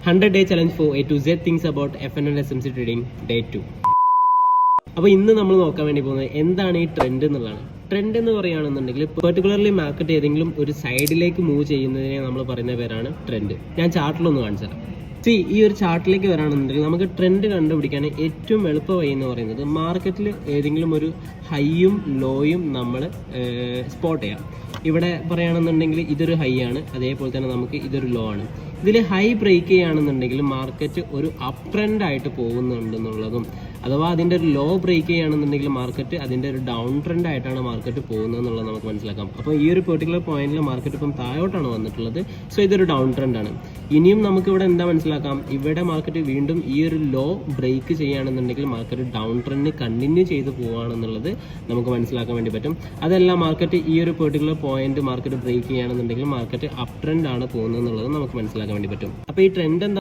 100-day challenge for A to Z things about F&O SMC trading day 2. അപ്പോൾ ഇന്ന് നമ്മൾ നോക്കാൻ വേണ്ടി പോകുന്നത് എന്താണ് ഈ ട്രെൻഡ് എന്നുള്ളതാണ്. ട്രെൻഡ് എന്ന് പറയുകയാണെന്നുണ്ടെങ്കിൽ പെർട്ടിക്കുലർലി മാർക്കറ്റ് ഏതെങ്കിലും ഒരു സൈഡിലേക്ക് മൂവ് ചെയ്യുന്നതിനെ നമ്മൾ പറയുന്ന പേരാണ് ട്രെൻഡ്. ഞാൻ ചാർട്ടിലൊന്ന് കാണിച്ചു തരാം. ഈ ഒരു ചാർട്ടിലേക്ക് വരാണെന്നുണ്ടെങ്കിൽ നമുക്ക് ട്രെൻഡ് കണ്ടുപിടിക്കാൻ ഏറ്റവും എളുപ്പ വഴി എന്ന് പറയുന്നത് മാർക്കറ്റിൽ ഏതെങ്കിലും ഒരു ഹൈയും ലോയും നമ്മൾ സ്പോട്ട് ചെയ്യാം. ഇവിടെ പറയുകയാണെന്നുണ്ടെങ്കിൽ ഇതൊരു ഹൈ ആണ്, അതേപോലെ തന്നെ നമുക്ക് ഇതൊരു ലോ ആണ്. ഇതിൽ ഹൈ ബ്രേക്ക് ചെയ്യുകയാണെന്നുണ്ടെങ്കിൽ മാർക്കറ്റ് ഒരു അപ്പ് ട്രെൻഡ് ആയിട്ട് പോകുന്നുണ്ടെന്നുള്ളതും, അഥവാ അതിൻ്റെ ഒരു ലോ ബ്രേക്ക് ചെയ്യുകയാണെന്നുണ്ടെങ്കിൽ മാർക്കറ്റ് അതിൻ്റെ ഒരു ഡൗൺ ട്രെൻഡ് ആയിട്ടാണ് മാർക്കറ്റ് പോകുന്നത് എന്നുള്ളത് നമുക്ക് മനസ്സിലാക്കാം. അപ്പോൾ ഈ ഒരു പെർട്ടിക്കുലർ പോയിന്റിൽ മാർക്കറ്റ് ഇപ്പം താഴോട്ടാണ് വന്നിട്ടുള്ളത്. സോ ഇതൊരു ഡൗൺ ട്രെൻഡ് ആണ്. ഇനിയും നമുക്ക് ഇവിടെ എന്താ മനസ്സിലാക്കാം, ഇവിടെ മാർക്കറ്റ് വീണ്ടും ഈ ഒരു ലോ ബ്രേക്ക് ചെയ്യുകയാണെന്നുണ്ടെങ്കിൽ മാർക്കറ്റ് ഡൗൺ ട്രെൻഡ് കണ്ടിന്യൂ ചെയ്ത് പോവുകയാണെന്നുള്ളത് നമുക്ക് മനസ്സിലാക്കാൻ വേണ്ടി പറ്റും. അതല്ല മാർക്കറ്റ് ഈ ഒരു പെർട്ടിക്കുലർ പോയിന്റ് മാർക്കറ്റ് ബ്രേക്ക് ചെയ്യുകയാണെന്നുണ്ടെങ്കിൽ മാർക്കറ്റ് അപ്പ് ട്രെൻഡ് ആണ് പോകുന്നത് എന്നുള്ളത് നമുക്ക് മനസ്സിലാക്കാൻ വേണ്ടി പറ്റും. അപ്പോൾ ഈ ട്രെൻഡ് എന്താ